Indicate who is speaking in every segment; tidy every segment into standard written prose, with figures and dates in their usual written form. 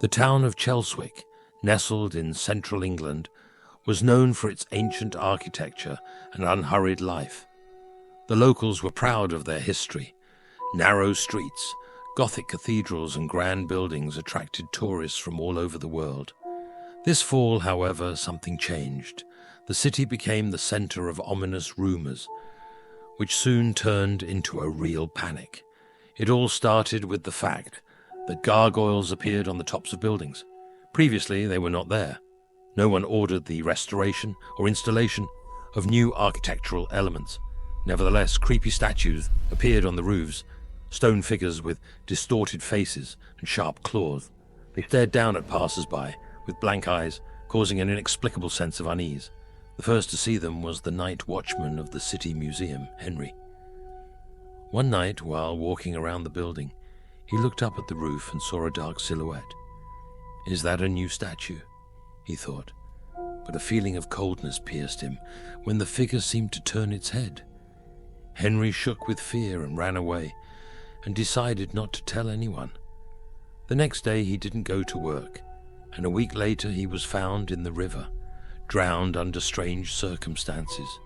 Speaker 1: The town of Chelswick, nestled in central England, was known for its ancient architecture and unhurried life. The locals were proud of their history. Narrow streets, Gothic cathedrals and grand buildings attracted tourists from all over the world. This fall, however, something changed. The city became the center of ominous rumors, which soon turned into a real panic. It all started with the fact that gargoyles appeared on the tops of buildings. Previously, they were not there. No one ordered the restoration or installation of new architectural elements. Nevertheless, creepy statues appeared on the roofs, stone figures with distorted faces and sharp claws. They stared down at passers-by with blank eyes, causing an inexplicable sense of unease. The first to see them was the night watchman of the city museum, Henry. One night, while walking around the building, he looked up at the roof and saw a dark silhouette. "Is that a new statue?" he thought, but a feeling of coldness pierced him when the figure seemed to turn its head. Henry shook with fear and ran away, and decided not to tell anyone. The next day he didn't go to work, and a week later he was found in the river, drowned under strange circumstances.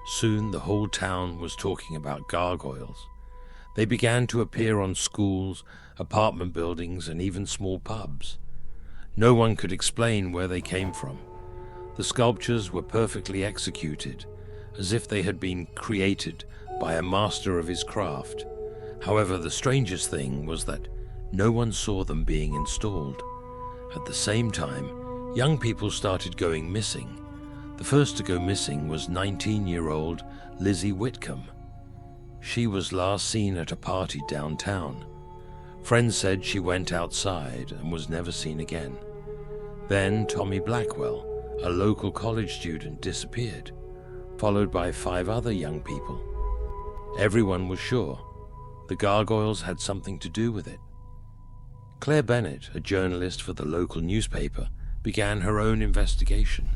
Speaker 1: Soon the whole town was talking about gargoyles. They began to appear on schools, apartment buildings, and even small pubs. No one could explain where they came from. The sculptures were perfectly executed, as if they had been created by a master of his craft. However, the strangest thing was that no one saw them being installed. At the same time, young people started going missing. The first to go missing was 19-year-old Lizzie Whitcomb. She was last seen at a party downtown. Friends said she went outside and was never seen again. Then Tommy Blackwell, a local college student, disappeared, followed by 5 other young people. Everyone was sure the gargoyles had something to do with it. Claire Bennett, a journalist for the local newspaper, began her own investigation.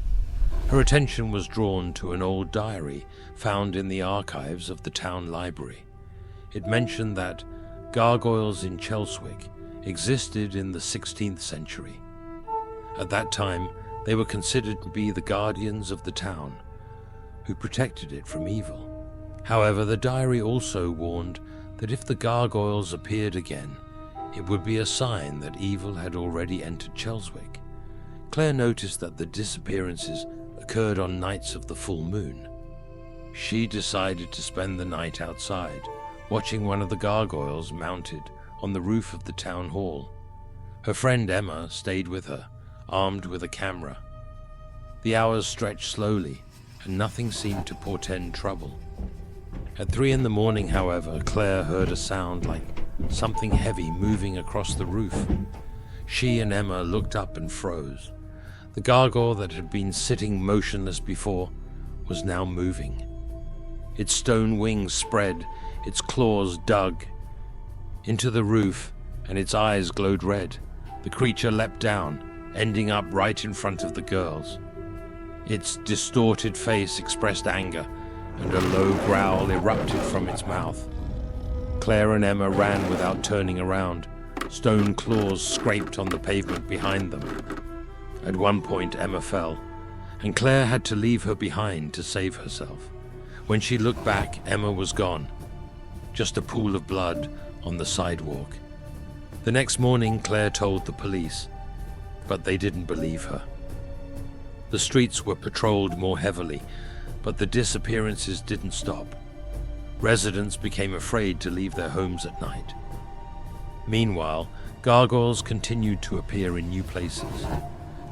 Speaker 1: Her attention was drawn to an old diary found in the archives of the town library. It mentioned that gargoyles in Chelswick existed in the 16th century. At that time, they were considered to be the guardians of the town, who protected it from evil. However, the diary also warned that if the gargoyles appeared again, it would be a sign that evil had already entered Chelswick. Claire noticed that the disappearances occurred on nights of the full moon. She decided to spend the night outside, watching one of the gargoyles mounted on the roof of the town hall. Her friend Emma stayed with her, armed with a camera. The hours stretched slowly, and nothing seemed to portend trouble. At 3 in the morning, however, Claire heard a sound like something heavy moving across the roof. She and Emma looked up and froze. The gargoyle that had been sitting motionless before was now moving. Its stone wings spread, its claws dug into the roof, and its eyes glowed red. The creature leapt down, ending up right in front of the girls. Its distorted face expressed anger, and a low growl erupted from its mouth. Claire and Emma ran without turning around. Stone claws scraped on the pavement behind them. At one point, Emma fell, and Claire had to leave her behind to save herself. When she looked back, Emma was gone, just a pool of blood on the sidewalk. The next morning, Claire told the police, but they didn't believe her. The streets were patrolled more heavily, but the disappearances didn't stop. Residents became afraid to leave their homes at night. Meanwhile, gargoyles continued to appear in new places.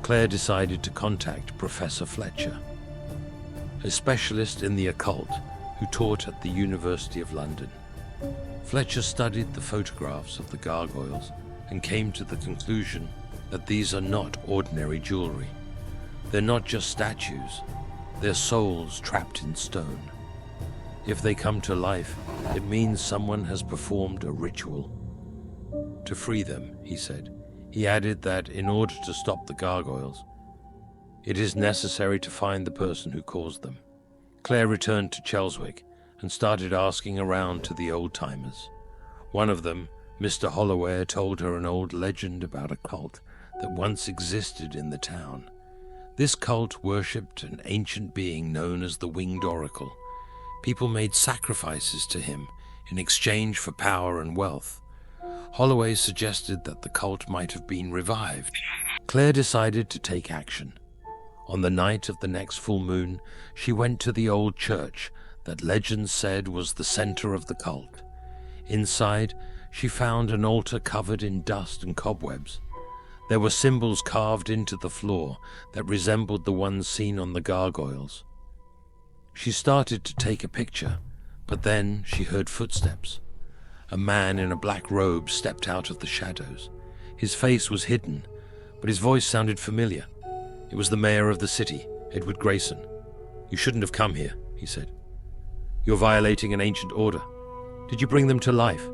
Speaker 1: Claire decided to contact Professor Fletcher, a specialist in the occult who taught at the University of London. Fletcher studied the photographs of the gargoyles and came to the conclusion that these are not ordinary jewelry. They're not just statues, they're souls trapped in stone. If they come to life, it means someone has performed a ritual to free them, he said. He added that in order to stop the gargoyles, it is necessary to find the person who caused them. Claire returned to Chelswick and started asking around to the old-timers. One of them, Mr. Holloway, told her an old legend about a cult that once existed in the town. This cult worshipped an ancient being known as the Winged Oracle. People made sacrifices to him in exchange for power and wealth. Holloway suggested that the cult might have been revived. Claire decided to take action. On the night of the next full moon, she went to the old church that legend said was the center of the cult. Inside, she found an altar covered in dust and cobwebs. There were symbols carved into the floor that resembled the ones seen on the gargoyles. She started to take a picture, but then she heard footsteps. A man in a black robe stepped out of the shadows. His face was hidden, but his voice sounded familiar. It was the mayor of the city, Edward Grayson. "You shouldn't have come here," he said. "You're violating an ancient order." "Did you bring them to life?"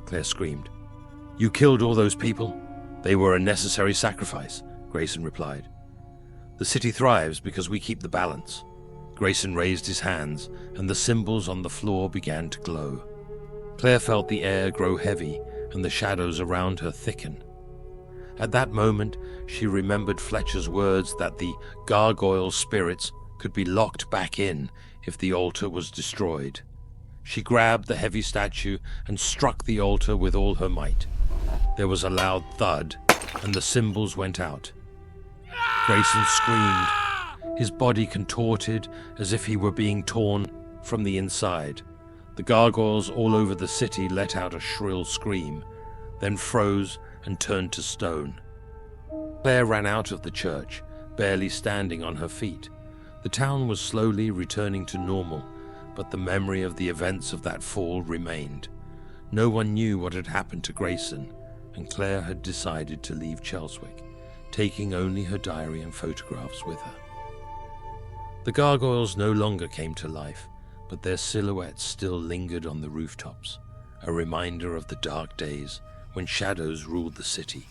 Speaker 1: Claire screamed. "You killed all those people? They were a necessary sacrifice," Grayson replied. "The city thrives because we keep the balance." Grayson raised his hands, and the symbols on the floor began to glow. Claire felt the air grow heavy and the shadows around her thicken. At that moment, she remembered Fletcher's words that the gargoyle spirits could be locked back in if the altar was destroyed. She grabbed the heavy statue and struck the altar with all her might. There was a loud thud, and the symbols went out. Grayson screamed, his body contorted as if he were being torn from the inside. The gargoyles all over the city let out a shrill scream, then froze and turned to stone. Claire ran out of the church, barely standing on her feet. The town was slowly returning to normal, but the memory of the events of that fall remained. No one knew what had happened to Grayson, and Claire had decided to leave Chelswick, taking only her diary and photographs with her. The gargoyles no longer came to life, but their silhouettes still lingered on the rooftops, a reminder of the dark days when shadows ruled the city.